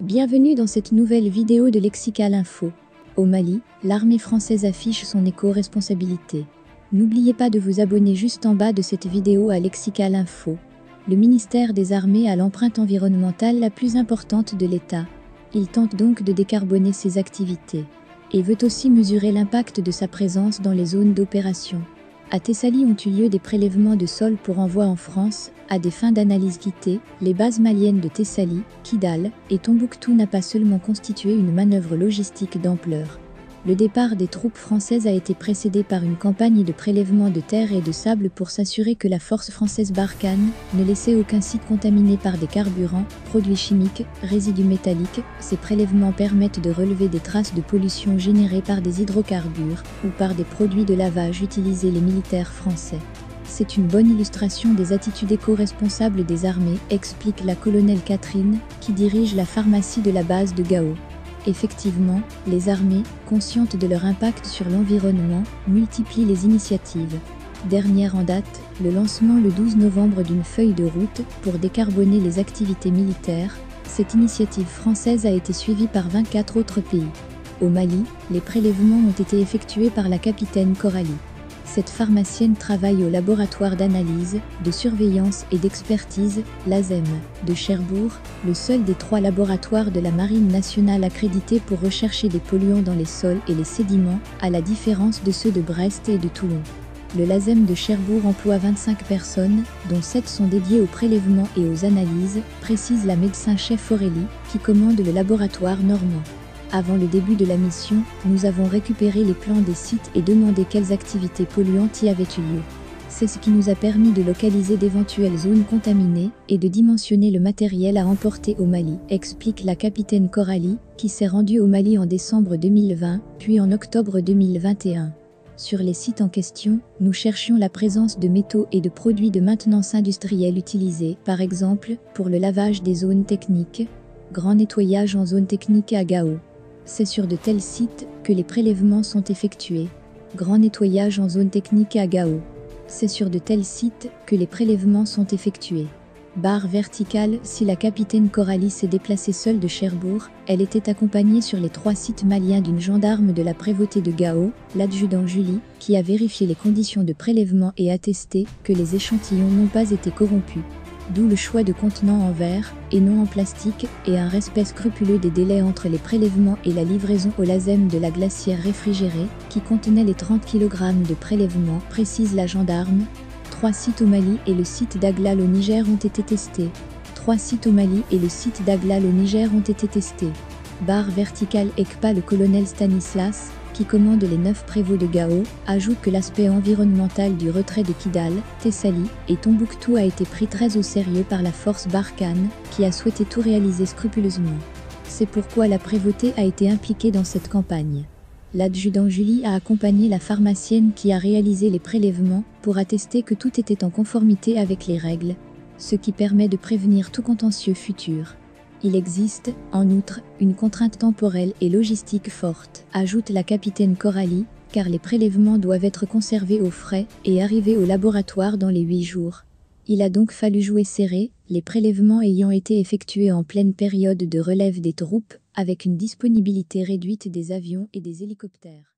Bienvenue dans cette nouvelle vidéo de Lexical Info. Au Mali, l'armée française affiche son éco-responsabilité. N'oubliez pas de vous abonner juste en bas de cette vidéo à Lexical Info. Le ministère des Armées a l'empreinte environnementale la plus importante de l'État. Il tente donc de décarboner ses activités et veut aussi mesurer l'impact de sa présence dans les zones d'opération. À Thessalie ont eu lieu des prélèvements de sol pour envoi en France, à des fins d'analyse guidée. Les bases maliennes de Thessalie, Kidal et Tombouctou n'a pas seulement constitué une manœuvre logistique d'ampleur. Le départ des troupes françaises a été précédé par une campagne de prélèvement de terre et de sable pour s'assurer que la force française Barkhane ne laissait aucun site contaminé par des carburants, produits chimiques, résidus métalliques. Ces prélèvements permettent de relever des traces de pollution générées par des hydrocarbures ou par des produits de lavage utilisés les militaires français. C'est une bonne illustration des attitudes éco-responsables des armées, explique la colonelle Catherine, qui dirige la pharmacie de la base de Gao. Effectivement, les armées, conscientes de leur impact sur l'environnement, multiplient les initiatives. Dernière en date, le lancement le 12 novembre d'une feuille de route pour décarboner les activités militaires. Cette initiative française a été suivie par 24 autres pays. Au Mali, les prélèvements ont été effectués par la capitaine Coralie. Cette pharmacienne travaille au laboratoire d'analyse, de surveillance et d'expertise, l'ASEM, de Cherbourg, le seul des 3 laboratoires de la Marine nationale accrédités pour rechercher des polluants dans les sols et les sédiments, à la différence de ceux de Brest et de Toulon. Le LASEM de Cherbourg emploie 25 personnes, dont 7 sont dédiées au prélèvement et aux analyses, précise la médecin-chef Aurélie, qui commande le laboratoire normand. Avant le début de la mission, nous avons récupéré les plans des sites et demandé quelles activités polluantes y avaient eu lieu. C'est ce qui nous a permis de localiser d'éventuelles zones contaminées et de dimensionner le matériel à emporter au Mali, explique la capitaine Coralie, qui s'est rendue au Mali en décembre 2020, puis en octobre 2021. Sur les sites en question, nous cherchions la présence de métaux et de produits de maintenance industrielle utilisés, par exemple, pour le lavage des zones techniques. Grand nettoyage en zone technique à Gao. C'est sur de tels sites que les prélèvements sont effectués. Grand nettoyage en zone technique à Gao. C'est sur de tels sites que les prélèvements sont effectués. Barre verticale. Si la capitaine Coralie s'est déplacée seule de Cherbourg, elle était accompagnée sur les 3 sites maliens d'une gendarme de la prévôté de Gao, l'adjudant Julie, qui a vérifié les conditions de prélèvement et attesté que les échantillons n'ont pas été corrompus. D'où le choix de contenants en verre, et non en plastique, et un respect scrupuleux des délais entre les prélèvements et la livraison au LASEM de la glacière réfrigérée, qui contenait les 30 kg de prélèvement, précise la gendarme. 3 sites au Mali et le site d'Aglal au Niger ont été testés. 3 sites au Mali et le site d'Aglal au Niger ont été testés. Barre verticale ECPA. Le colonel Stanislas, qui commande les 9 prévôts de Gao, ajoute que l'aspect environnemental du retrait de Kidal, Thessalie et Tombouctou a été pris très au sérieux par la force Barkhane, qui a souhaité tout réaliser scrupuleusement. C'est pourquoi la prévôté a été impliquée dans cette campagne. L'adjudant Julie a accompagné la pharmacienne qui a réalisé les prélèvements pour attester que tout était en conformité avec les règles, ce qui permet de prévenir tout contentieux futur. Il existe, en outre, une contrainte temporelle et logistique forte, ajoute la capitaine Coralie, car les prélèvements doivent être conservés au frais et arriver au laboratoire dans les 8 jours. Il a donc fallu jouer serré, les prélèvements ayant été effectués en pleine période de relève des troupes, avec une disponibilité réduite des avions et des hélicoptères.